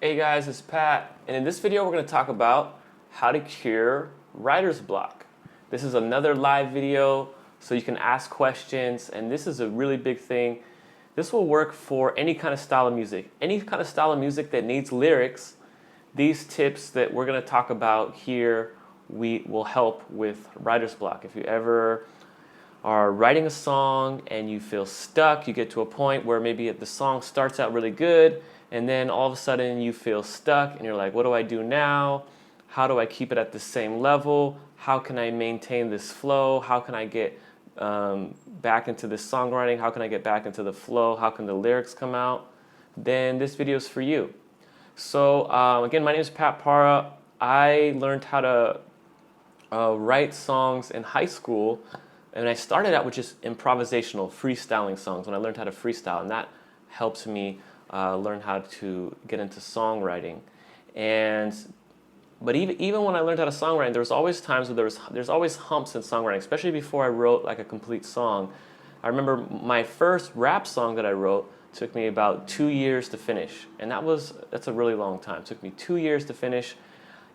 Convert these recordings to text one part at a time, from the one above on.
Hey guys, it's Pat, and in this video we're going to talk about how to cure writer's block. This is another live video, so you can ask questions, and this is a really big thing. This will work for any kind of style of music. Any kind of style of music that needs lyrics, these tips that we're going to talk about here will help with writer's block. If you ever are writing a song and you feel stuck, you get to a point where maybe the song starts out really good and then all of a sudden you feel stuck and you're like, what do I do now? How do I keep it at the same level? How can I maintain this flow? How can I get back into this songwriting? How can I get back into the flow? How can the lyrics come out? Then this video is for you. So again, my name is Pat Para. I learned how to write songs in high school, and I started out with just improvisational, freestyling songs when I learned how to freestyle, and that helped me learn how to get into songwriting. But even when I learned how to songwrite, there was always times where there's always humps in songwriting, especially before I wrote like a complete song. I remember my first rap song that I wrote took me about 2 years to finish, and that's a really long time. It took me 2 years to finish.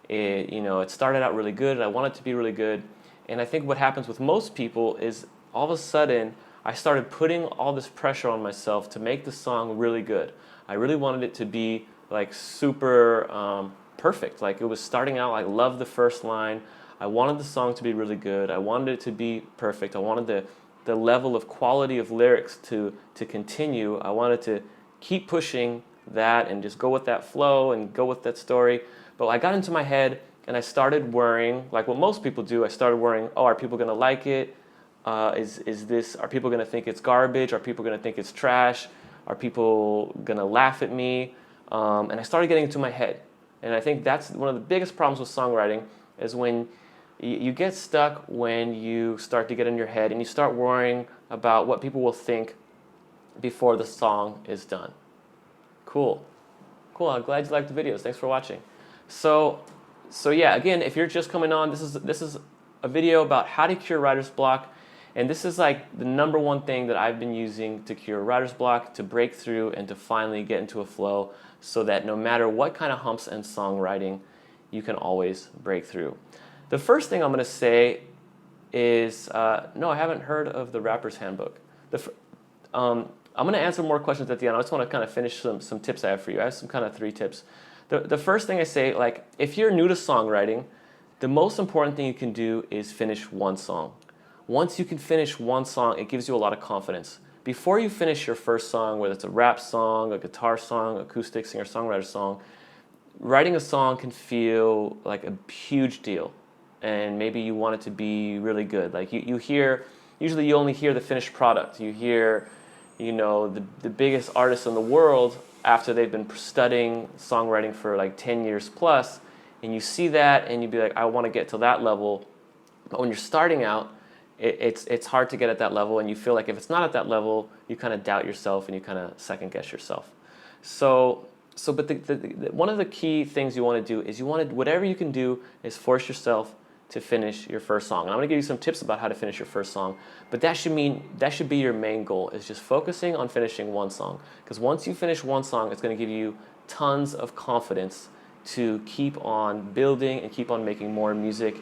It started out really good, and I wanted it to be really good. And I think what happens with most people is all of a sudden I started putting all this pressure on myself to make the song really good. I really wanted it to be like super perfect. Like it was starting out, I loved the first line. I wanted the song to be really good. I wanted it to be perfect. I wanted the level of quality of lyrics to continue. I wanted to keep pushing that and just go with that flow and go with that story. But I got into my head and I started worrying, like what most people do. I started worrying, oh, are people gonna like it? Are people gonna think it's garbage? Are people gonna think it's trash? Are people gonna laugh at me? And I started getting into my head. And I think that's one of the biggest problems with songwriting is when you get stuck when you start to get in your head and you start worrying about what people will think before the song is done. Cool. I'm glad you liked the videos. Thanks for watching. So yeah, again, if you're just coming on, this is a video about how to cure writer's block, and this is like the number one thing that I've been using to cure writer's block, to break through and to finally get into a flow so that no matter what kind of humps in songwriting, you can always break through. The first thing I'm going to say is, no, I haven't heard of the Rapper's Handbook. I'm going to answer more questions at the end. I just want to kind of finish some tips I have for you. I have some kind of 3 tips. The first thing I say, like, if you're new to songwriting, the most important thing you can do is finish one song. Once you can finish one song, it gives you a lot of confidence. Before you finish your first song, whether it's a rap song, a guitar song, acoustic singer-songwriter song, writing a song can feel like a huge deal. And maybe you want it to be really good. Like usually you only hear the finished product. You hear, the biggest artists in the world after they've been studying songwriting for like 10 years plus, and you see that and you'd be like, I want to get to that level. But when you're starting out, it's hard to get at that level, and you feel like if it's not at that level, you kind of doubt yourself and you kind of second guess yourself. But one of the key things you want to do is whatever you can do is force yourself to finish your first song. And I'm going to give you some tips about how to finish your first song, but that should be your main goal, is just focusing on finishing one song. Because once you finish one song, it's going to give you tons of confidence to keep on building and keep on making more music.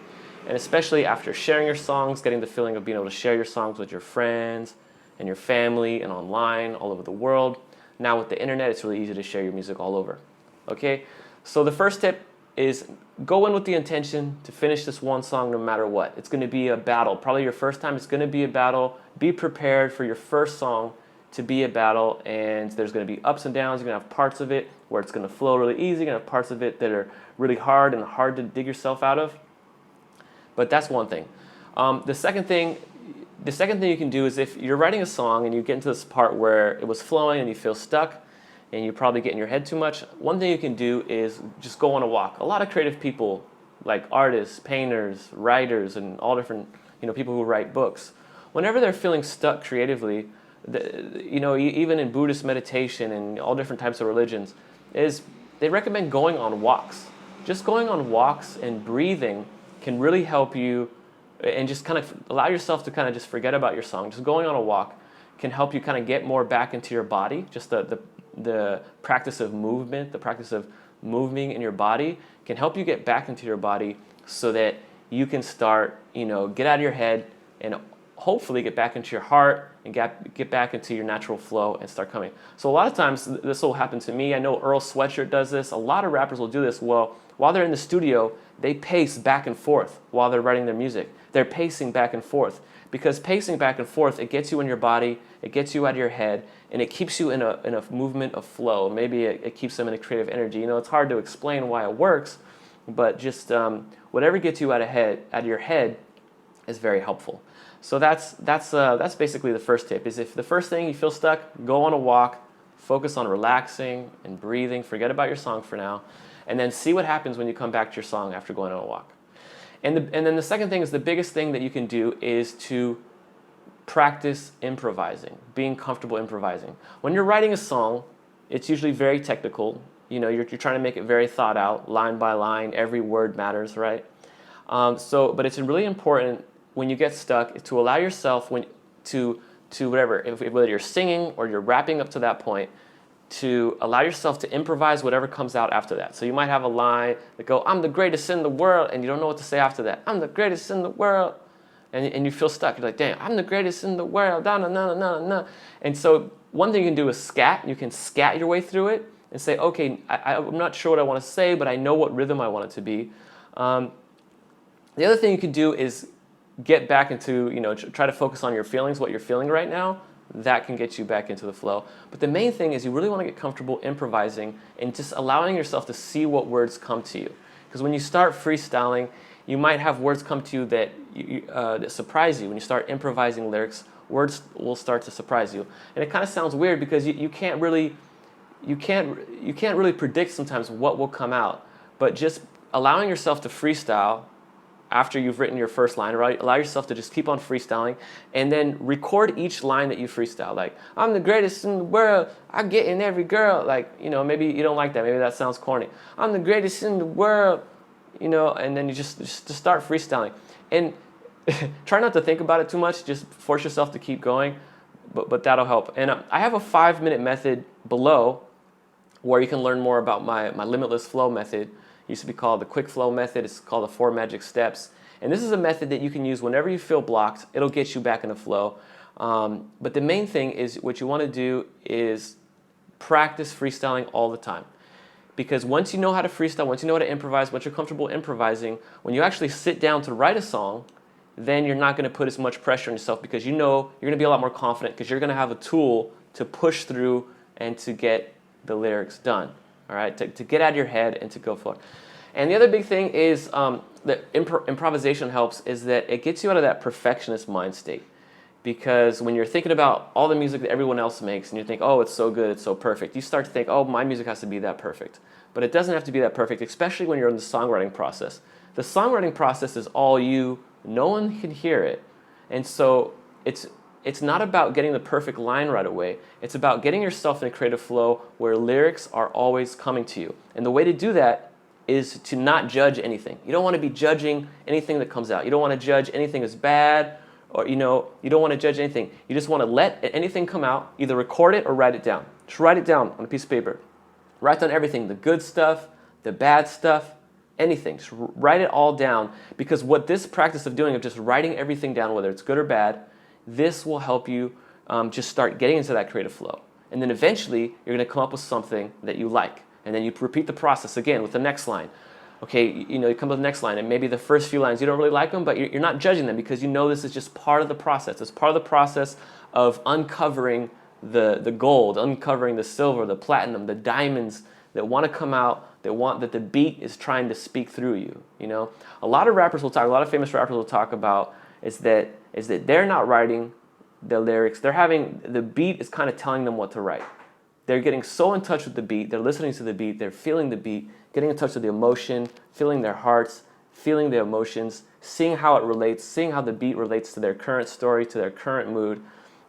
And especially after sharing your songs, getting the feeling of being able to share your songs with your friends and your family and online all over the world. Now with the internet, it's really easy to share your music all over. Okay, so the first tip is go in with the intention to finish this one song no matter what. It's going to be a battle. Probably your first time, it's going to be a battle. Be prepared for your first song to be a battle, and there's going to be ups and downs. You're going to have parts of it where it's going to flow really easy. You're going to have parts of it that are really hard and hard to dig yourself out of. But that's one thing. The second thing you can do is, if you're writing a song and you get into this part where it was flowing and you feel stuck and you probably get in your head too much, one thing you can do is just go on a walk. A lot of creative people, like artists, painters, writers, and all different people who write books, whenever they're feeling stuck creatively, even in Buddhist meditation and all different types of religions, they recommend going on walks. Just going on walks and breathing can really help you, and just kind of allow yourself to kind of just forget about your song. Just going on a walk can help you kind of get more back into your body. Just the practice of movement, the practice of moving in your body can help you get back into your body so that you can start, get out of your head and hopefully get back into your heart and get back into your natural flow and start coming. So a lot of times this will happen to me. I know Earl Sweatshirt does this. A lot of rappers will do this. Well, while they're in the studio, they pace back and forth while they're writing their music. They're pacing back and forth because pacing back and forth, it gets you in your body, it gets you out of your head, and it keeps you in a movement of flow. Maybe it keeps them in a creative energy. It's hard to explain why it works, but just whatever gets you out of your head is very helpful. So that's basically the first tip. Is if the first thing you feel stuck, go on a walk, focus on relaxing and breathing. Forget about your song for now, and then see what happens when you come back to your song after going on a walk. And then the second thing is the biggest thing that you can do is to practice improvising, being comfortable improvising. When you're writing a song, it's usually very technical. You're trying to make it very thought out, line by line. Every word matters, right? But it's really important when you get stuck to allow yourself to whatever, whether you're singing or you're rapping up to that point, to allow yourself to improvise whatever comes out after that. So you might have a line that go, "I'm the greatest in the world," and you don't know what to say after that. "I'm the greatest in the world," and you feel stuck. You're like, "Damn, I'm the greatest in the world." Da, na, na, na, na. And so one thing you can do is scat. You can scat your way through it and say, "Okay, I'm not sure what I want to say, but I know what rhythm I want it to be." The other thing you can do is get back into, try to focus on your feelings, what you're feeling right now. That can get you back into the flow. But the main thing is you really want to get comfortable improvising and just allowing yourself to see what words come to you. Because when you start freestyling, you might have words come to you that surprise you. When you start improvising lyrics, words will start to surprise you. And it kind of sounds weird because you can't really predict sometimes what will come out. But just allowing yourself to freestyle after you've written your first line, right? Allow yourself to just keep on freestyling and then record each line that you freestyle. Like, "I'm the greatest in the world, I get in every girl." Like, maybe you don't like that. Maybe that sounds corny. "I'm the greatest in the world," and then you just start freestyling. And try not to think about it too much. Just force yourself to keep going, but that'll help. And I have a 5-minute method below where you can learn more about my limitless flow method. It used to be called the quick flow method. It's called the 4 magic steps. And this is a method that you can use whenever you feel blocked. It'll get you back into flow. But the main thing is what you want to do is practice freestyling all the time. Because once you know how to freestyle, once you know how to improvise, once you're comfortable improvising, when you actually sit down to write a song, then you're not going to put as much pressure on yourself because you're going to be a lot more confident because you're going to have a tool to push through and to get the lyrics done. All right, to get out of your head and to go for it. And the other big thing is that improvisation helps is that it gets you out of that perfectionist mind state. Because when you're thinking about all the music that everyone else makes and you think, "Oh, it's so good, it's so perfect," you start to think, "Oh, my music has to be that perfect." But it doesn't have to be that perfect, especially when you're in the songwriting process. The songwriting process is all you. No one can hear it. And so it's not about getting the perfect line right away. It's about getting yourself in a creative flow where lyrics are always coming to you. And the way to do that is to not judge anything. You don't want to be judging anything that comes out. You don't want to judge anything as bad, or you don't want to judge anything. You just want to let anything come out, either record it or write it down. Just write it down on a piece of paper. Write down everything, the good stuff, the bad stuff, anything. Just write it all down, because what this practice of doing, of just writing everything down, whether it's good or bad, this will help you just start getting into that creative flow. And then eventually, you're going to come up with something that you like. And then you repeat the process again with the next line. Okay, you come up with the next line, and maybe the first few lines, you don't really like them, but you're not judging them because you know this is just part of the process. It's part of the process of uncovering the gold, uncovering the silver, the platinum, the diamonds that want to come out, that the beat is trying to speak through you. A lot of famous rappers will talk about is that they're not writing the lyrics. The beat is kind of telling them what to write. They're getting so in touch with the beat, they're listening to the beat, they're feeling the beat, getting in touch with the emotion, feeling their hearts, feeling the emotions, seeing how it relates, seeing how the beat relates to their current story, to their current mood,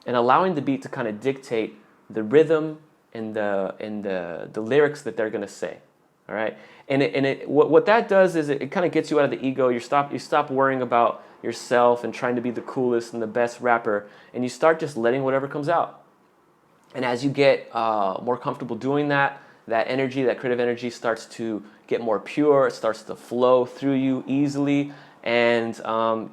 and allowing the beat to kind of dictate the rhythm and the lyrics that they're going to say. All right, what that does is it kind of gets you out of the ego. You stop worrying about yourself and trying to be the coolest and the best rapper, and you start just letting whatever comes out. And as you get more comfortable doing that, that energy, that creative energy starts to get more pure. It starts to flow through you easily, and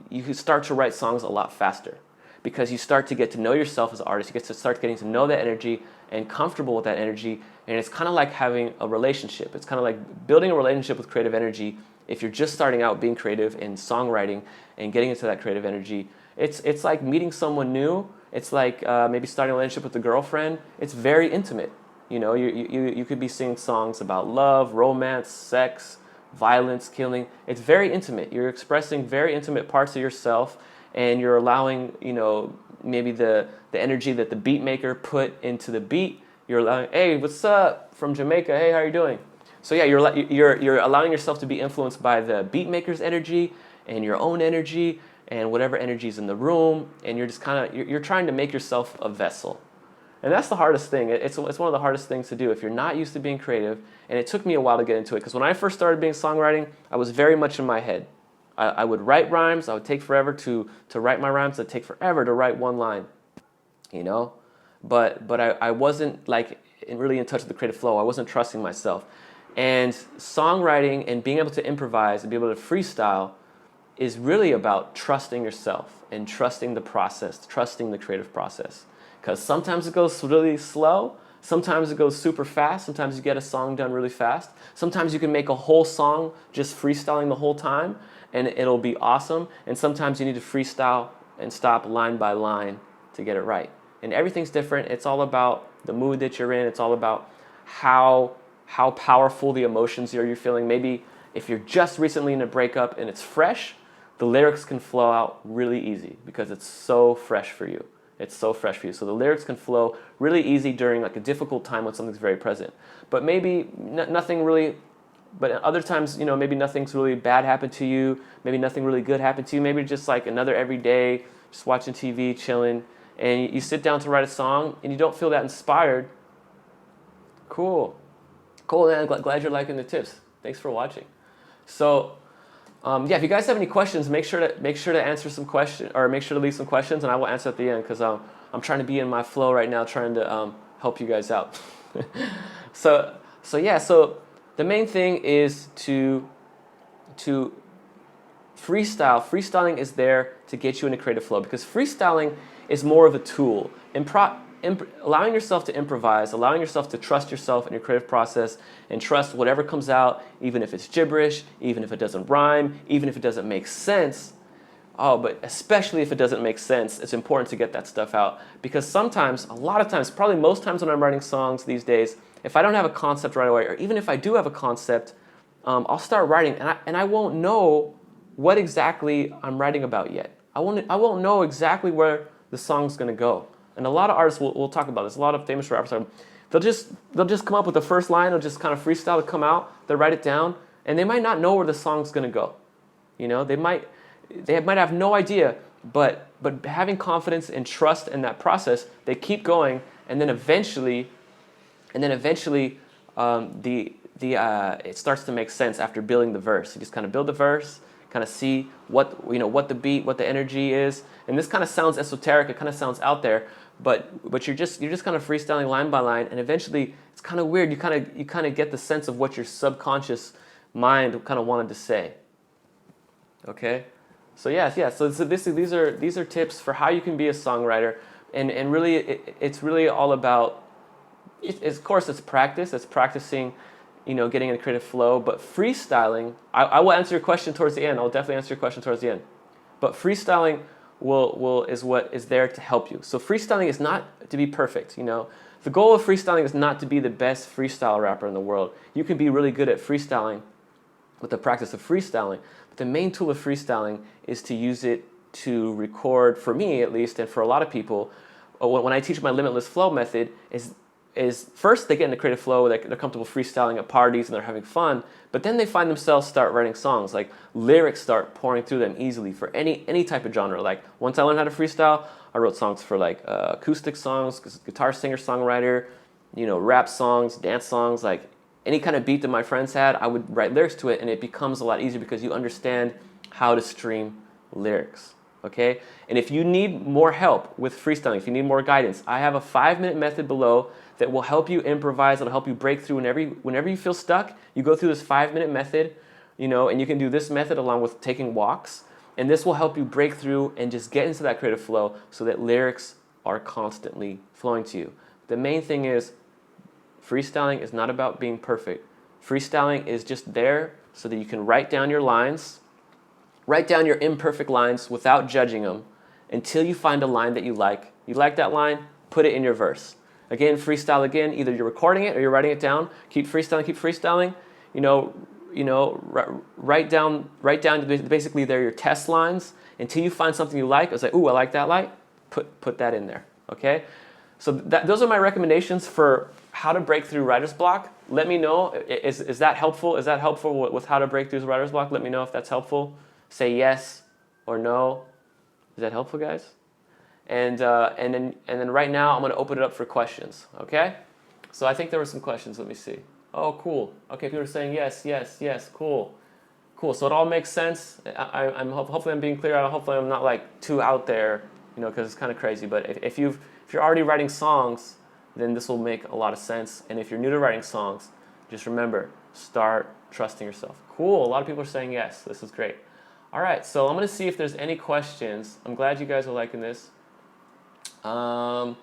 you can start to write songs a lot faster because you start to get to know yourself as an artist. You get to start getting to know that energy and comfortable with that energy, and it's kind of like having a relationship. It's kind of like building a relationship with creative energy. If you're just starting out being creative in songwriting and getting into that creative energy, it's like meeting someone new. It's like maybe starting a relationship with a girlfriend. It's very intimate. You know, you could be singing songs about love, romance, sex, violence, killing. It's very intimate. You're expressing very intimate parts of yourself, and you're allowing, you know, maybe the energy that the beat maker put into the beat. You're allowing, hey, what's up from Jamaica? Hey, how are you doing? So yeah, you're allowing yourself to be influenced by the beat maker's energy and your own energy and whatever energy is in the room, and you're just kind of you're trying to make yourself a vessel. And that's the hardest thing. It's one of the hardest things to do if you're not used to being creative. And it took me a while to get into it because when I first started being songwriting, I was very much in my head. I would write rhymes. I would take forever to write my rhymes. It would take forever to write one line, you know. But I wasn't like really in touch with the creative flow. I wasn't trusting myself. And songwriting and being able to improvise and be able to freestyle is really about trusting yourself and trusting the process, trusting the creative process. Because sometimes it goes really slow, sometimes it goes super fast, sometimes you get a song done really fast, sometimes you can make a whole song just freestyling the whole time and it'll be awesome, and sometimes you need to freestyle and stop line by line to get it right. And everything's different. It's all about the mood that you're in. It's all about how powerful the emotions you're feeling. Maybe if you're just recently in a breakup and it's fresh, the lyrics can flow out really easy because it's so fresh for you. It's so fresh for you. So the lyrics can flow really easy during like a difficult time when something's very present. But maybe nothing really, but other times, you know, maybe nothing's really bad happened to you. Maybe nothing really good happened to you. Maybe just like another everyday, just watching TV, chilling, and you sit down to write a song and you don't feel that inspired. Cool. Cool, man. Glad you're liking the tips. Thanks for watching. So, yeah, if you guys have any questions, make sure to answer some questions, or make sure to leave some questions, and I will answer at the end because I'm trying to be in my flow right now, trying to help you guys out. So the main thing is to freestyle. Freestyling is there to get you in a creative flow because freestyling is more of a tool. Allowing yourself to improvise, allowing yourself to trust yourself in your creative process and trust whatever comes out, even if it's gibberish, even if it doesn't rhyme, even if it doesn't make sense. Oh, but especially if it doesn't make sense, it's important to get that stuff out because sometimes, a lot of times, probably most times when I'm writing songs these days, if I don't have a concept right away, or even if I do have a concept, I'll start writing and I won't know what exactly I'm writing about yet. I won't know exactly where the song's gonna go. And a lot of artists will talk about this. A lot of famous rappers, they'll just come up with the first line. They'll just kind of freestyle to come out. They'll write it down, and they might not know where the song's gonna go. You know, they might have no idea. But having confidence and trust in that process, they keep going, and then eventually, it starts to make sense after building the verse. You just kind of build the verse, kind of see what the beat, what the energy is, and this kind of sounds esoteric. It kind of sounds out there, but you're just kind of freestyling line by line, and eventually it's kind of weird. You kind of get the sense of what your subconscious mind kind of wanted to say. Okay, so so these are tips for how you can be a songwriter, and really it's really all about. Of course, it's practice. It's practicing. Getting in a creative flow, but freestyling, I will answer your question towards the end. I'll definitely answer your question towards the end. But freestyling is what is there to help you. So freestyling is not to be perfect, The goal of freestyling is not to be the best freestyle rapper in the world. You can be really good at freestyling with the practice of freestyling, but the main tool of freestyling is to use it to record, for me at least, and for a lot of people, when I teach my limitless flow method, is first they get in a creative flow, they're comfortable freestyling at parties and they're having fun, but then they find themselves start writing songs, like lyrics start pouring through them easily for any type of genre. Like once I learned how to freestyle, I wrote songs for like acoustic songs, guitar singer, songwriter, rap songs, dance songs, like any kind of beat that my friends had, I would write lyrics to it, and it becomes a lot easier because you understand how to stream lyrics. okay? And if you need more help with freestyling, if you need more guidance, I have a 5-minute method below that will help you improvise. It'll help you break through whenever you feel stuck. You go through this 5-minute method, and you can do this method along with taking walks. And this will help you break through and just get into that creative flow so that lyrics are constantly flowing to you. The main thing is freestyling is not about being perfect. Freestyling is just there so that you can write down your lines, write down your imperfect lines without judging them until you find a line that you like. You like that line, put it in your verse. Again, freestyle again. Either you're recording it or you're writing it down. Keep freestyling, keep freestyling. Write down basically they're your test lines until you find something you like. It's like, ooh, I like that line. Put that in there, okay? So those are my recommendations for how to break through writer's block. Let me know, is that helpful? Is that helpful with how to break through writer's block? Let me know if that's helpful. Say yes or no. Is that helpful, guys? And then right now I'm going to open it up for questions, okay? So I think there were some questions. Let me see. Oh, cool. Okay, people are saying yes, yes, yes. Cool. So it all makes sense. Hopefully I'm being clear. Hopefully I'm not like too out there, because it's kind of crazy. But if you're already writing songs, then this will make a lot of sense. And if you're new to writing songs, just remember, start trusting yourself. Cool. A lot of people are saying yes. This is great. All right, so I'm going to see if there's any questions. I'm glad you guys are liking this. Why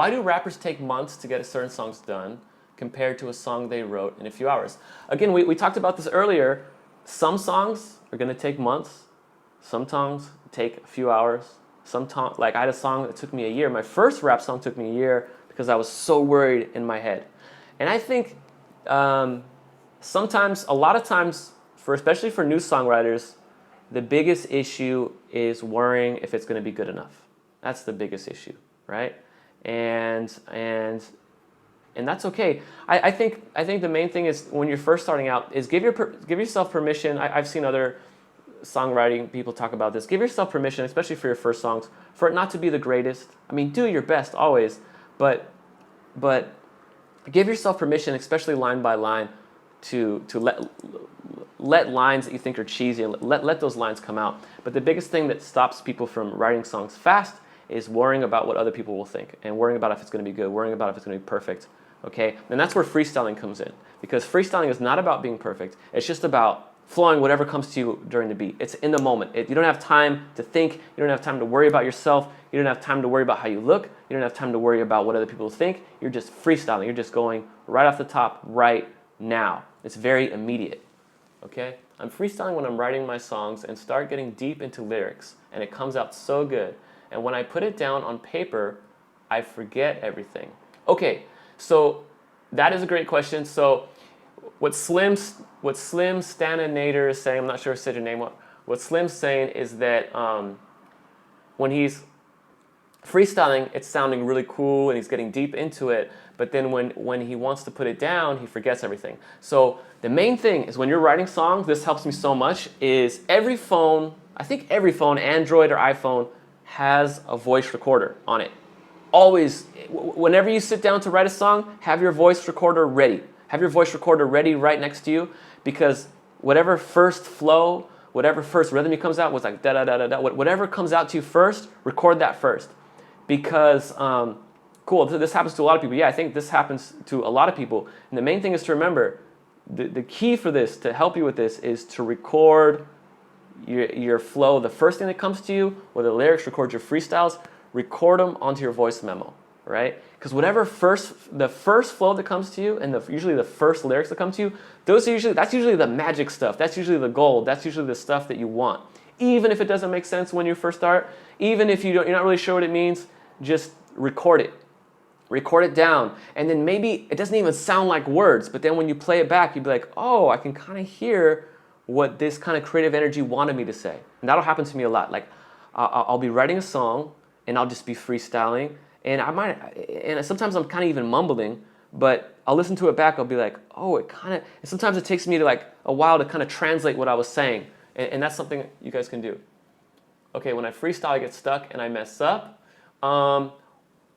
do rappers take months to get a certain songs done compared to a song they wrote in a few hours? Again, we talked about this earlier. Some songs are going to take months. Some songs take a few hours. Like I had a song that took me a year. My first rap song took me a year because I was so worried in my head. And I think a lot of times, especially for new songwriters, the biggest issue is worrying if it's going to be good enough. That's the biggest issue, right? And that's okay. I think the main thing is when you're first starting out is give yourself permission. I've seen other songwriting people talk about this. Give yourself permission, especially for your first songs, for it not to be the greatest. I mean, do your best always, but give yourself permission, especially line by line, to let lines that you think are cheesy, and let those lines come out. But the biggest thing that stops people from writing songs fast is worrying about what other people will think and worrying about if it's going to be good, worrying about if it's going to be perfect, okay? And that's where freestyling comes in, because freestyling is not about being perfect. It's just about flowing whatever comes to you during the beat. It's in the moment. You don't have time to think. You don't have time to worry about yourself. You don't have time to worry about how you look. You don't have time to worry about what other people think. You're just freestyling. You're just going right off the top right now. It's very immediate. Okay? I'm freestyling when I'm writing my songs and start getting deep into lyrics, and it comes out so good. And when I put it down on paper, I forget everything. Okay, so that is a great question. So what Slim Staninator is saying, I'm not sure if I said your name, what Slim's saying is that when he's freestyling, it's sounding really cool and he's getting deep into it, but then when he wants to put it down, he forgets everything. So the main thing is when you're writing songs, this helps me so much, is every phone, I think every phone, Android or iPhone, has a voice recorder on it. Always, whenever you sit down to write a song, have your voice recorder ready. Have your voice recorder ready right next to you, because whatever first flow, whatever first rhythm comes out was like da-da-da-da-da, whatever comes out to you first, record that first. Because, cool, this happens to a lot of people. Yeah, I think this happens to a lot of people. And the main thing is to remember, the key for this, to help you with this, is to record your flow. The first thing that comes to you, or the lyrics, record your freestyles, record them onto your voice memo, right? Because whatever the first flow that comes to you, and usually the first lyrics that come to you, that's usually the magic stuff. That's usually the gold. That's usually the stuff that you want. Even if it doesn't make sense when you first start, even if you're not really sure what it means, just record it. Record it down. And then maybe it doesn't even sound like words, but then when you play it back, you'd be like, oh, I can kind of hear what this kind of creative energy wanted me to say. And that'll happen to me a lot. Like, I'll be writing a song, and I'll just be freestyling, and sometimes I'm kind of even mumbling, but I'll listen to it back, I'll be like, oh, and sometimes it takes me to like a while to kind of translate what I was saying, and that's something you guys can do. Okay, when I freestyle, I get stuck and I mess up. I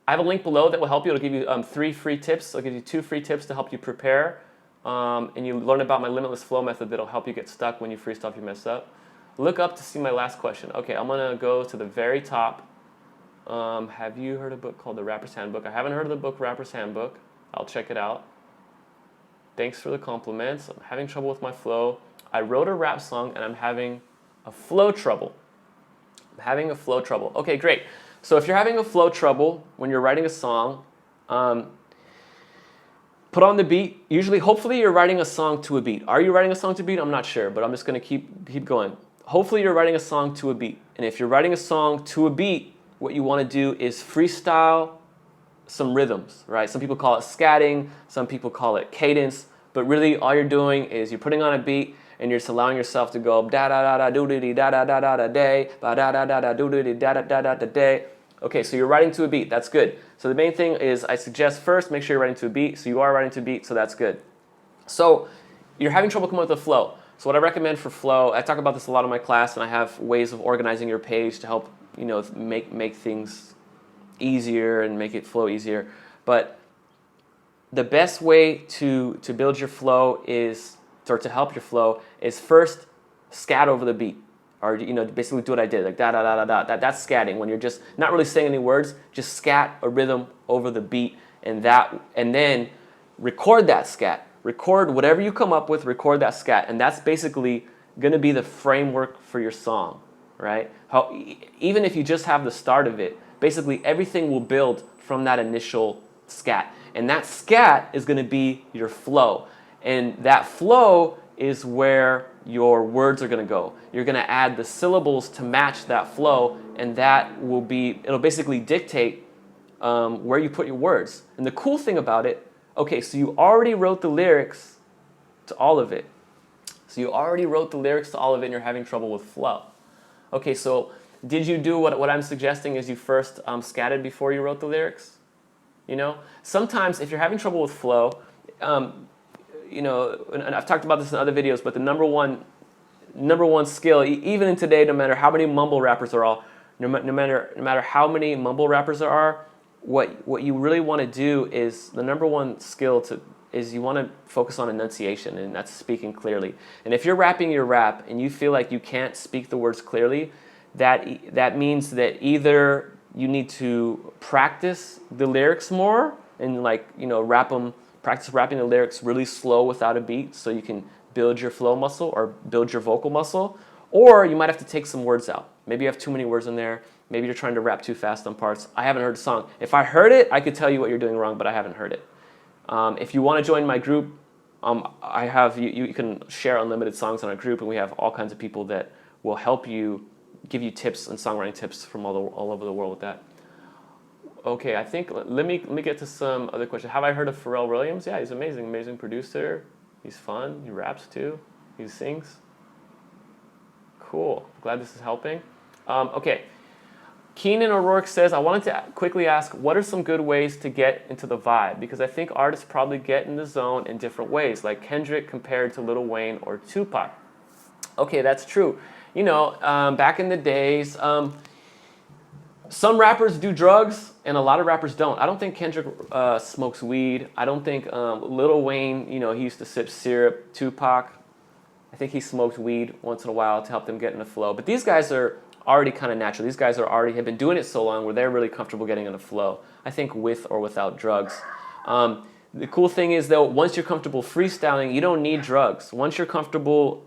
have a link below that will help you. It'll give you 3 free tips. I'll give you 2 free tips to help you prepare, and you learn about my limitless flow method that'll help you get stuck when you freestyle if you mess up. Look up to see my last question. Okay, I'm gonna go to the very top. Have you heard a book called The Rapper's Handbook? I haven't heard of the book Rapper's Handbook. I'll check it out. Thanks for the compliments. I'm having trouble with my flow. I wrote a rap song and I'm having a flow trouble. I'm having a flow trouble. Okay, great. So if you're having a flow trouble when you're writing a song, put on the beat. Usually, hopefully you're writing a song to a beat. Are you writing a song to a beat? I'm not sure, but I'm just gonna keep going. Hopefully you're writing a song to a beat. And if you're writing a song to a beat, what you wanna do is freestyle some rhythms, right? Some people call it scatting, some people call it cadence, but really all you're doing is you're putting on a beat and you're just allowing yourself to go da da da da do dee da da da da da day, ba da da da da do dee da da da da da day. Okay, so you're writing to a beat, that's good. So the main thing is I suggest first make sure you're writing to a beat, so you are writing to a beat, so that's good. So you're having trouble coming up with a flow. So what I recommend for flow, I talk about this a lot in my class and I have ways of organizing your page to help, you know, make things easier and make it flow easier. But the best way to build your flow is, or to help your flow, is first scat over the beat. Or, you know, basically do what I did, like da da da da da. That's scatting, when you're just not really saying any words, just scat a rhythm over the beat, and then record that scat. Record whatever you come up with, record that scat, and that's basically gonna be the framework for your song, right? Even if you just have the start of it, basically everything will build from that initial scat. And that scat is gonna be your flow. And that flow is where your words are gonna go. You're gonna add the syllables to match that flow, and it'll basically dictate where you put your words. And the cool thing about it, okay, so you already wrote the lyrics to all of it. So you already wrote the lyrics to all of it and you're having trouble with flow. Okay, so did you do what I'm suggesting is you first scatted before you wrote the lyrics? You know, sometimes if you're having trouble with flow, you know, and I've talked about this in other videos, but the number one skill, even in today, no matter how many mumble rappers there are, no matter how many mumble rappers there are, what you really want to do is the number one skill is you want to focus on enunciation, and that's speaking clearly. And if you're rapping your rap and you feel like you can't speak the words clearly, that means that either you need to practice the lyrics more and, like, you know, practice rapping the lyrics really slow without a beat so you can build your flow muscle or build your vocal muscle, or you might have to take some words out. Maybe you have too many words in there. Maybe you're trying to rap too fast on parts. I haven't heard the song. If I heard it, I could tell you what you're doing wrong, but I haven't heard it. If you want to join my group, you can share unlimited songs in our group, and we have all kinds of people that will help you, give you tips and songwriting tips from all over the world with that. Okay, I think let me get to some other questions. Have I heard of Pharrell Williams? Yeah, he's amazing producer. He's fun. He raps too. He sings. Cool. Glad this is helping. Okay. Keenan O'Rourke says, I wanted to quickly ask, what are some good ways to get into the vibe? Because I think artists probably get in the zone in different ways, like Kendrick compared to Lil Wayne or Tupac. Okay, that's true. You know, back in the days, some rappers do drugs and a lot of rappers don't. I don't think Kendrick smokes weed. I don't think Lil Wayne, you know, he used to sip syrup. Tupac, I think he smoked weed once in a while to help them get in the flow. But these guys are already kind of natural. These guys have been doing it so long where they're really comfortable getting in the flow. I think with or without drugs. The cool thing is, though, once you're comfortable freestyling, you don't need drugs. Once you're comfortable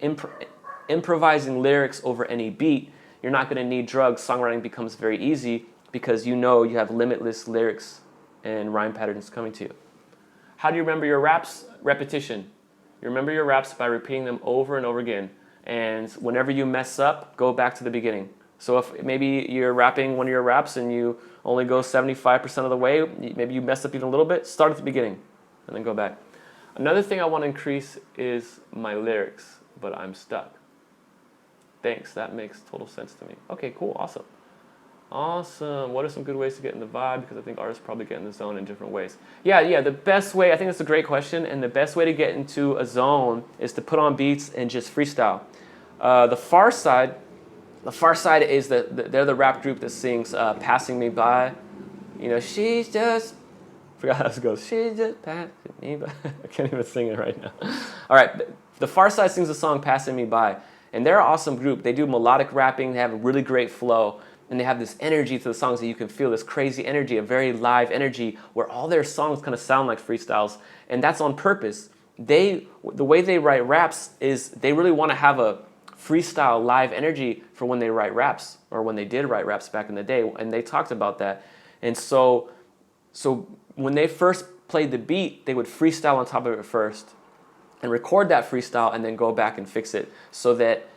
improvising lyrics over any beat, you're not going to need drugs. Songwriting becomes very easy because you know you have limitless lyrics and rhyme patterns coming to you. How do you remember your raps? Repetition. You remember your raps by repeating them over and over again. And whenever you mess up, go back to the beginning. So if maybe you're rapping one of your raps and you only go 75% of the way, maybe you mess up even a little bit, start at the beginning and then go back. Another thing I want to increase is my lyrics, but I'm stuck. Thanks, that makes total sense to me. Okay, cool, awesome. Awesome. What are some good ways to get in the vibe? Because I think artists probably get in the zone in different ways. Yeah, the best way, I think that's a great question, and the best way to get into a zone is to put on beats and just freestyle. The Far Side is they're the rap group that sings Passing Me By. You know, she's just, forgot how it goes, she's just passing me by. I can't even sing it right now. All right, the Far Side sings the song Passing Me By. And they're an awesome group. They do melodic rapping. They have a really great flow. And they have this energy to the songs that you can feel, this crazy energy, a very live energy where all their songs kind of sound like freestyles. And that's on purpose. The way they write raps is they really want to have a freestyle live energy for when they write raps, or when they did write raps back in the day. And they talked about that. And so when they first played the beat, they would freestyle on top of it first and record that freestyle and then go back and fix it, so that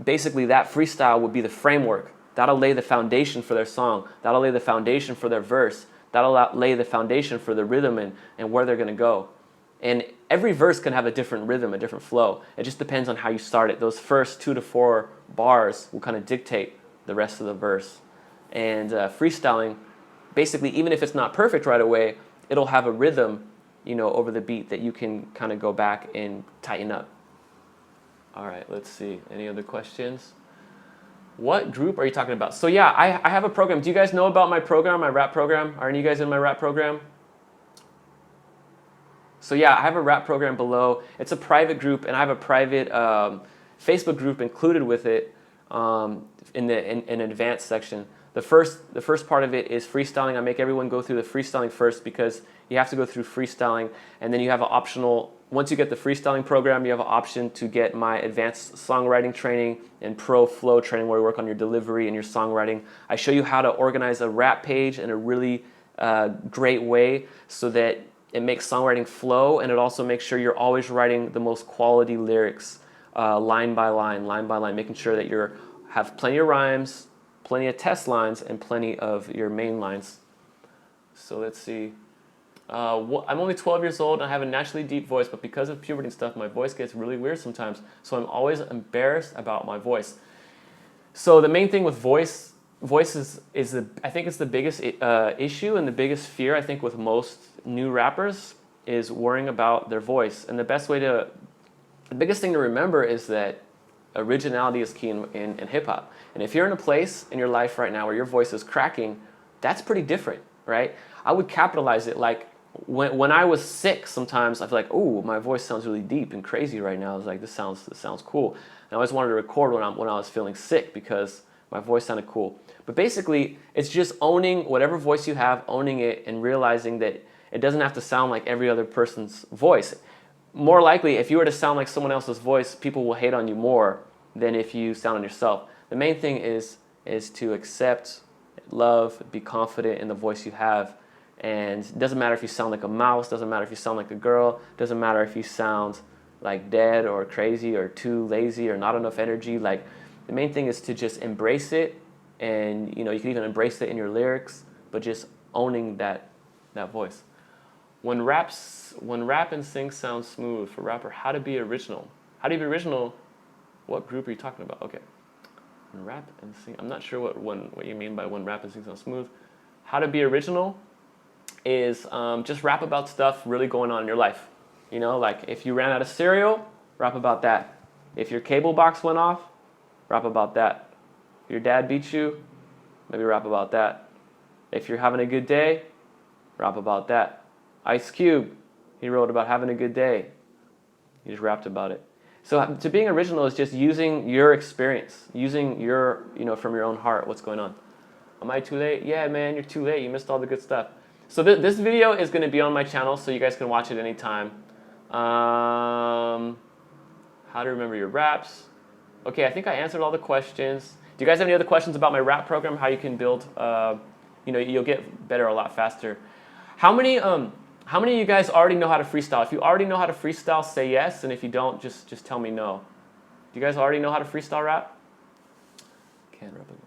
basically that freestyle would be the framework. That'll lay the foundation for their song. That'll lay the foundation for their verse. That'll lay the foundation for the rhythm and where they're going to go. And every verse can have a different rhythm, a different flow. It just depends on how you start it. Those first 2 to 4 bars will kind of dictate the rest of the verse. And freestyling, basically, even if it's not perfect right away, it'll have a rhythm, over the beat that you can kind of go back and tighten up. All right, let's see. Any other questions? What group are you talking about? So yeah, I have a program. Do you guys know about my program, my rap program? Are any of you guys in my rap program? So yeah, I have a rap program below. It's a private group, and I have a private Facebook group included with it in an advanced section. The first part of it is freestyling. I make everyone go through the freestyling first, because you have to go through freestyling, and then you have an optional. Once you get the freestyling program, you have an option to get my advanced songwriting training and pro flow training, where we work on your delivery and your songwriting. I show you how to organize a rap page in a really great way, so that it makes songwriting flow, and it also makes sure you're always writing the most quality lyrics, line by line, making sure that you have plenty of rhymes, plenty of test lines, and plenty of your main lines. So let's see. I'm only 12 years old and I have a naturally deep voice, but because of puberty and stuff, my voice gets really weird sometimes. So I'm always embarrassed about my voice. So the main thing with voice is I think it's the biggest issue and the biggest fear, I think, with most new rappers, is worrying about their voice. And the biggest thing to remember is that originality is key in hip hop. And if you're in a place in your life right now where your voice is cracking, that's pretty different, right? I would capitalize it. Like when I was sick, sometimes I feel like, oh, my voice sounds really deep and crazy right now. I was like, this sounds cool. And I always wanted to record when I was feeling sick, because my voice sounded cool. But basically, it's just owning whatever voice you have, owning it, and realizing that it doesn't have to sound like every other person's voice. More likely, if you were to sound like someone else's voice, people will hate on you more than if you sound on yourself. The main thing is to accept, love, be confident in the voice you have. And it doesn't matter if you sound like a mouse, doesn't matter if you sound like a girl, doesn't matter if you sound like dead or crazy or too lazy or not enough energy. Like, the main thing is to just embrace it, and you can even embrace it in your lyrics, but just owning that voice. When rap and sing sound smooth for rapper, how to be original? How to be original? What group are you talking about? Okay. When rap and sing, I'm not sure what you mean by when rap and sing sound smooth. How to be original is just rap about stuff really going on in your life. Like if you ran out of cereal, rap about that. If your cable box went off, rap about that. If your dad beat you, maybe rap about that. If you're having a good day, rap about that. Ice Cube, he wrote about having a good day. He just rapped about it. So to being original is just using your experience, using your, from your own heart, what's going on. Am I too late? Yeah, man, you're too late. You missed all the good stuff. So this video is going to be on my channel, so you guys can watch it anytime. How to remember your raps. Okay, I think I answered all the questions. Do you guys have any other questions about my rap program? How you can build, you'll get better a lot faster. How many of you guys already know how to freestyle? If you already know how to freestyle, say yes, and if you don't, just tell me no. Do you guys already know how to freestyle rap? Can't replicate.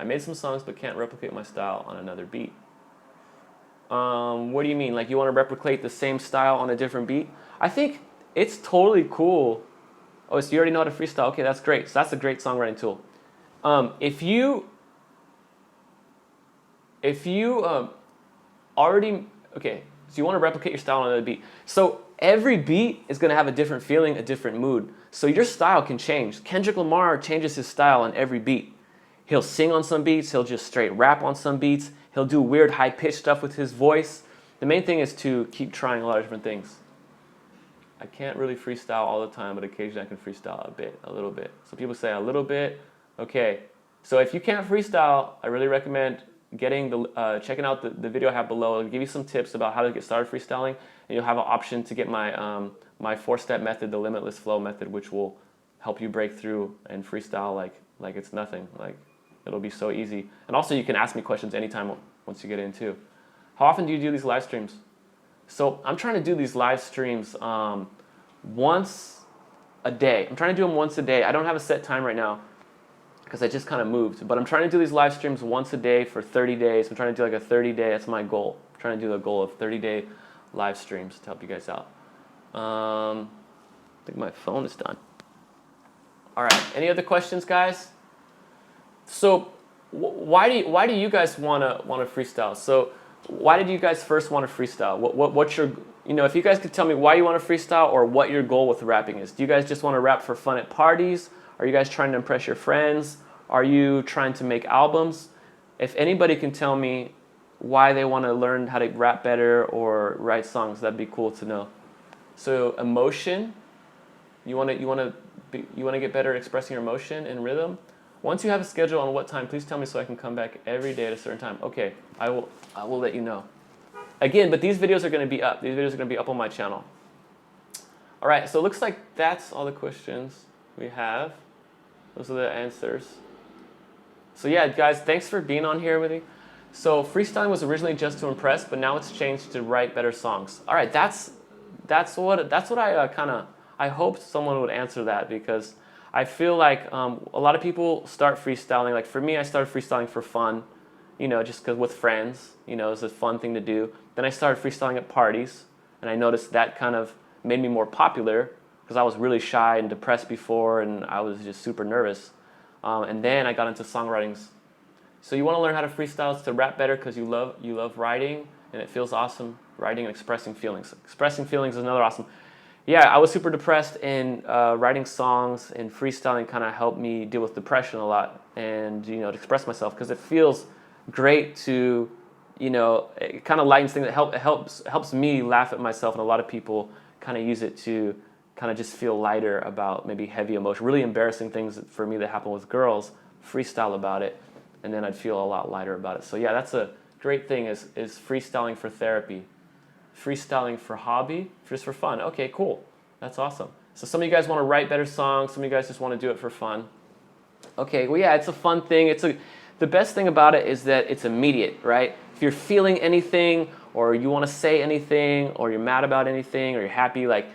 I made some songs, but can't replicate my style on another beat. What do you mean? Like you want to replicate the same style on a different beat? I think it's totally cool. Oh, so you already know how to freestyle. Okay, that's great. So that's a great songwriting tool. If you already, okay, so you want to replicate your style on another beat. So every beat is going to have a different feeling, a different mood. So your style can change. Kendrick Lamar changes his style on every beat. He'll sing on some beats. He'll just straight rap on some beats. He'll do weird high-pitched stuff with his voice. The main thing is to keep trying a lot of different things. I can't really freestyle all the time, but occasionally I can freestyle a little bit. So people say a little bit. Okay, so if you can't freestyle, I really recommend checking out the video I have below. It'll give you some tips about how to get started freestyling, and you'll have an option to get my my 4-step method, the limitless flow method, which will help you break through and freestyle like it's nothing. Like, it'll be so easy. And also, you can ask me questions anytime once you get in too. How often do you do these live streams? So I'm trying to do these live streams once a day. I'm trying to do them once a day. I don't have a set time right now because I just kind of moved. But I'm trying to do these live streams once a day for 30 days. I'm trying to do like a 30-day, that's my goal. I'm trying to do a goal of 30-day live streams to help you guys out. I think my phone is done. All right, any other questions, guys? So why do you guys want to freestyle? So why did you guys first want to freestyle? What's your, if you guys could tell me why you want to freestyle or what your goal with rapping is. Do you guys just want to rap for fun at parties? Are you guys trying to impress your friends? Are you trying to make albums? If anybody can tell me why they want to learn how to rap better or write songs, that'd be cool to know. So emotion, you want to get better at expressing your emotion and rhythm. Once you have a schedule on what time, please tell me so I can come back every day at a certain time. Okay, I will let you know. Again, but these videos are going to be up. These videos are going to be up on my channel. All right, so it looks like that's all the questions we have. Those are the answers. So yeah, guys, thanks for being on here with me. So freestyling was originally just to impress, but now it's changed to write better songs. All right, that's what I hoped someone would answer that, because I feel like a lot of people start freestyling. Like for me, I started freestyling for fun, just because with friends, it's a fun thing to do. Then I started freestyling at parties, and I noticed that kind of made me more popular because I was really shy and depressed before, and I was just super nervous. And then I got into songwriting. So you want to learn how to freestyle, it's to rap better because you love writing, and it feels awesome writing and expressing feelings. Expressing feelings is another awesome. Yeah, I was super depressed, and writing songs and freestyling kind of helped me deal with depression a lot, and to express myself, because it feels great to, it kind of lightens things. It helps me laugh at myself, and a lot of people kind of use it to kind of just feel lighter about maybe heavy emotion, really embarrassing things for me that happen with girls. Freestyle about it, and then I'd feel a lot lighter about it. So yeah, that's a great thing is freestyling for therapy. Freestyling for hobby, just for fun. Okay, cool. That's awesome. So some of you guys want to write better songs. Some of you guys just want to do it for fun. Okay, well, yeah, it's a fun thing. The best thing about it is that it's immediate, right? If you're feeling anything, or you want to say anything, or you're mad about anything, or you're happy, like,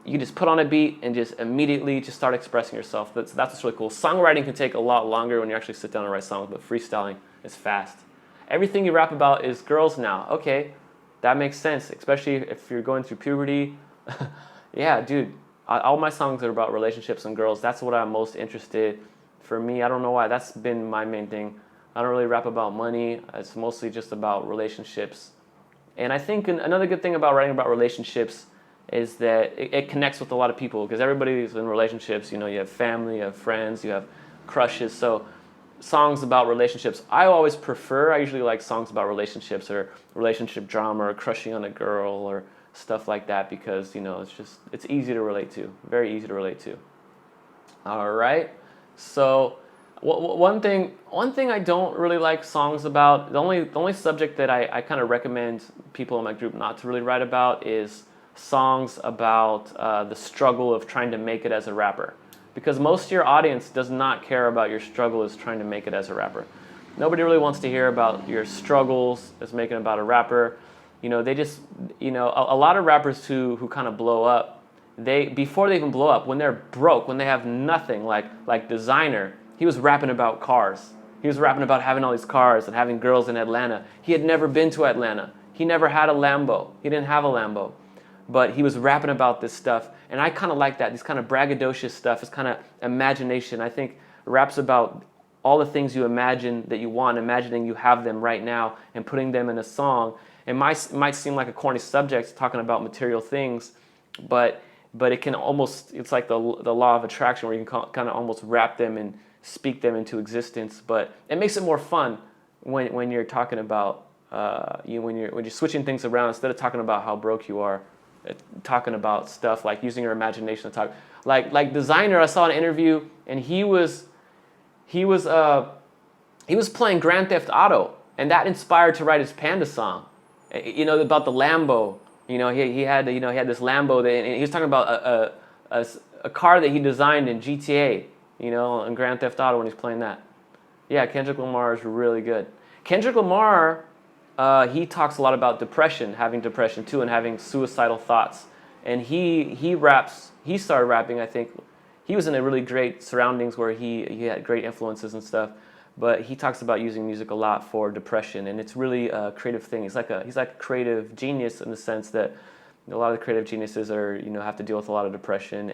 you just put on a beat and just immediately just start expressing yourself. That's what's really cool. Songwriting can take a lot longer when you actually sit down and write songs, but freestyling is fast. Everything you rap about is girls now. Okay. That makes sense, especially if you're going through puberty. Yeah, dude, all my songs are about relationships and girls. That's what I'm most interested. For me, I don't know why. That's been my main thing. I don't really rap about money. It's mostly just about relationships. And I think another good thing about writing about relationships is that it connects with a lot of people, because everybody's in relationships. You have family, you have friends, you have crushes. So songs about relationships, I usually like songs about relationships or relationship drama or crushing on a girl or stuff like that, because it's easy to relate to, very easy to relate to. All right, so one thing I don't really like songs about, the only subject that I kind of recommend people in my group not to really write about is songs about the struggle of trying to make it as a rapper. Because most of your audience does not care about your struggle as trying to make it as a rapper. Nobody really wants to hear about your struggles as making it about a rapper. They just, a lot of rappers who kind of blow up, before they even blow up, when they're broke, when they have nothing, like Designer, he was rapping about cars. He was rapping about having all these cars and having girls in Atlanta. He had never been to Atlanta. He never had a Lambo. He didn't have a Lambo. But he was rapping about this stuff, and I kind of like that. This kind of braggadocious stuff is kind of imagination. I think rap's about all the things you imagine that you want, imagining you have them right now, and putting them in a song. It might seem like a corny subject, talking about material things, but it can almost, it's like the law of attraction, where you can kind of almost wrap them and speak them into existence. But it makes it more fun when you're talking about when you're switching things around, instead of talking about how broke you are. talking about stuff like using your imagination to talk. Like Designer, I saw an interview, and he was playing Grand Theft Auto, and that inspired to write his Panda song. You know, about the Lambo. You know, he had this Lambo, and he was talking about a car that he designed in GTA. You know, in Grand Theft Auto when he's playing that. Yeah, Kendrick Lamar is really good. Kendrick Lamar, he talks a lot about depression, having depression too, and having suicidal thoughts. And he started rapping, I think. He was in a really great surroundings where he had great influences and stuff. But he talks about using music a lot for depression, and it's really a creative thing. He's like a creative genius in the sense that a lot of the creative geniuses have to deal with a lot of depression,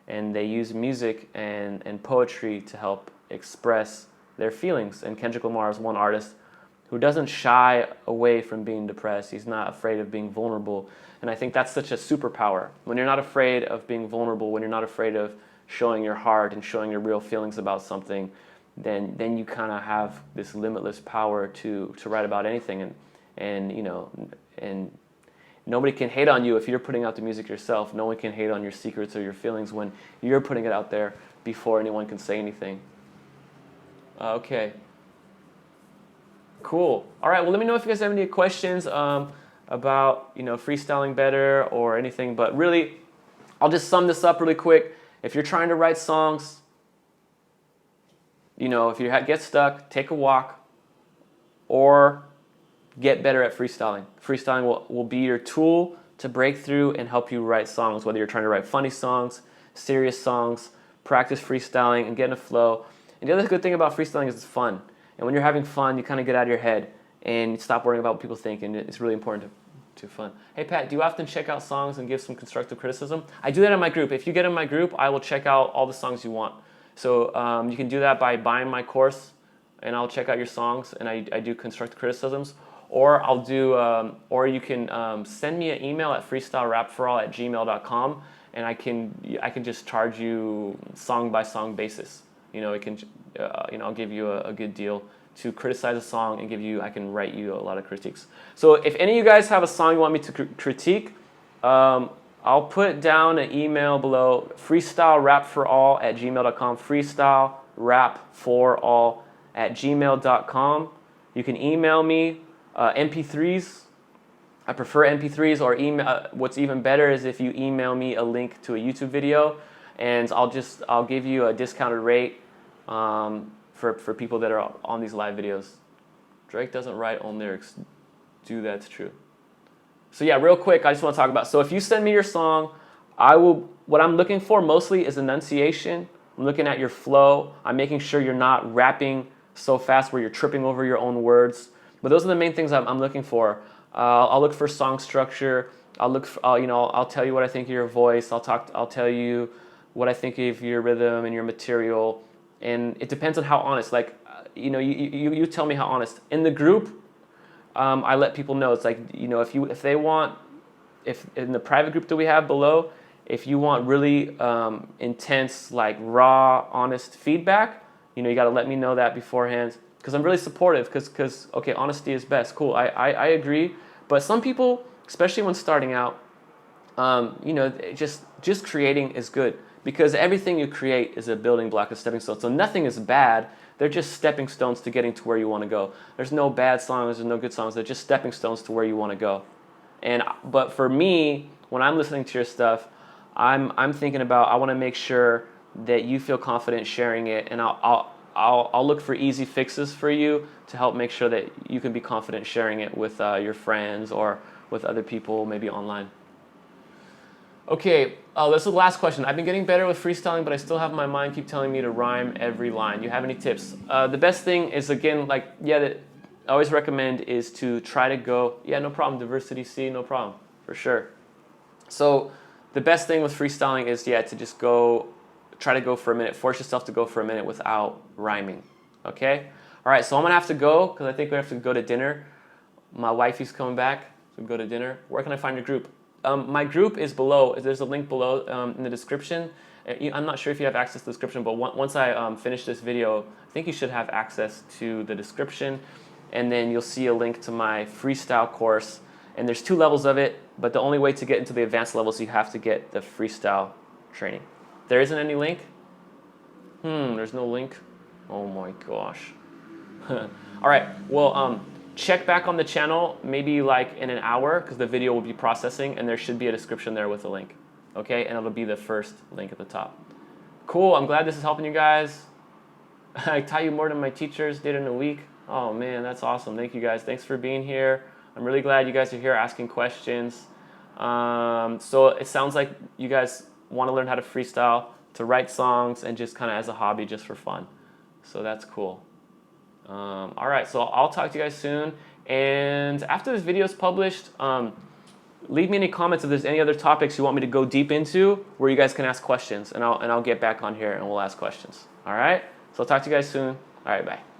and they use music and poetry to help express their feelings. And Kendrick Lamar is one artist who doesn't shy away from being depressed. He's not afraid of being vulnerable. And I think that's such a superpower. When you're not afraid of being vulnerable, when you're not afraid of showing your heart and showing your real feelings about something, then you kind of have this limitless power to write about anything. And nobody can hate on you if you're putting out the music yourself. No one can hate on your secrets or your feelings when you're putting it out there before anyone can say anything. Okay. Cool. All right. Well, let me know if you guys have any questions about freestyling better or anything. But really, I'll just sum this up really quick. If you're trying to write songs, if you get stuck, take a walk, or get better at freestyling. Freestyling will be your tool to break through and help you write songs, whether you're trying to write funny songs, serious songs. Practice freestyling and get in a flow. And the other good thing about freestyling is it's fun. And when you're having fun, you kind of get out of your head and stop worrying about what people think, and it's really important to fun. Hey Pat, do you often check out songs and give some constructive criticism? I do that in my group. If you get in my group, I will check out all the songs you want. So you can do that by buying my course, and I'll check out your songs, and I do constructive criticisms. Or or you can send me an email at freestylerapforall@gmail.com, and I can just charge you song by song basis. I'll give you a good deal to criticize a song and I can write you a lot of critiques. So if any of you guys have a song you want me to critique, I'll put down an email below, freestylerapforall@gmail.com, freestylerapforall@gmail.com. You can email me MP3s. I prefer MP3s, or email. What's even better is if you email me a link to a YouTube video, and I'll give you a discounted rate for people that are on these live videos. Drake doesn't write own lyrics. That's true. So yeah, real quick, I just want to talk about, so if you send me your song, what I'm looking for mostly is enunciation. I'm looking at your flow. I'm making sure you're not rapping so fast where you're tripping over your own words. But those are the main things I'm looking for. I'll look for song structure. I'll tell you what I think of your voice. I'll tell you what I think of your rhythm and your material. And it depends on how honest. You tell me how honest. In the group, I let people know. It's like, if they want, if in the private group that we have below, if you want really intense, like raw, honest feedback, you got to let me know that beforehand, because I'm really supportive. Because okay, honesty is best. Cool, I agree. But some people, especially when starting out, just creating is good, because everything you create is a building block, a stepping stone. So nothing is bad. They're just stepping stones to getting to where you want to go. There's no bad songs, there's no good songs. They're just stepping stones to where you want to go. But for me, when I'm listening to your stuff, I'm thinking about, I want to make sure that you feel confident sharing it, and I'll look for easy fixes for you to help make sure that you can be confident sharing it with your friends or with other people, maybe online. Okay, this is the last question. I've been getting better with freestyling, but I still have my mind keep telling me to rhyme every line. Do you have any tips? The best thing is, again, that I always recommend is to try to go, yeah, no problem, diversity C, no problem, for sure. So the best thing with freestyling is, to just try to go for a minute, force yourself to go for a minute without rhyming, okay? All right, so I'm gonna have to go, because I think we have to go to dinner. My wifey's coming back, so we go to dinner. Where can I find your group? My group is below. There's a link below in the description. I'm not sure if you have access to the description, but once I finish this video, I think you should have access to the description, and then you'll see a link to my freestyle course. And there's 2 levels of it. But the only way to get into the advanced levels, you have to get the freestyle training. There isn't any link? There's no link? Oh my gosh. All right, well, check back on the channel maybe like in an hour because the video will be processing and there should be a description there with a link. Okay, and it'll be the first link at the top. Cool, I'm glad this is helping you guys. I taught you more than my teachers did in a week. Oh man, that's awesome. Thank you guys. Thanks for being here. I'm really glad you guys are here asking questions. So it sounds like you guys want to learn how to freestyle, to write songs, and just kind of as a hobby, just for fun. So that's cool. All right, so I'll talk to you guys soon. And after this video is published, leave me any comments if there's any other topics you want me to go deep into where you guys can ask questions, and I'll get back on here and we'll ask questions. All right, so I'll talk to you guys soon. All right, bye.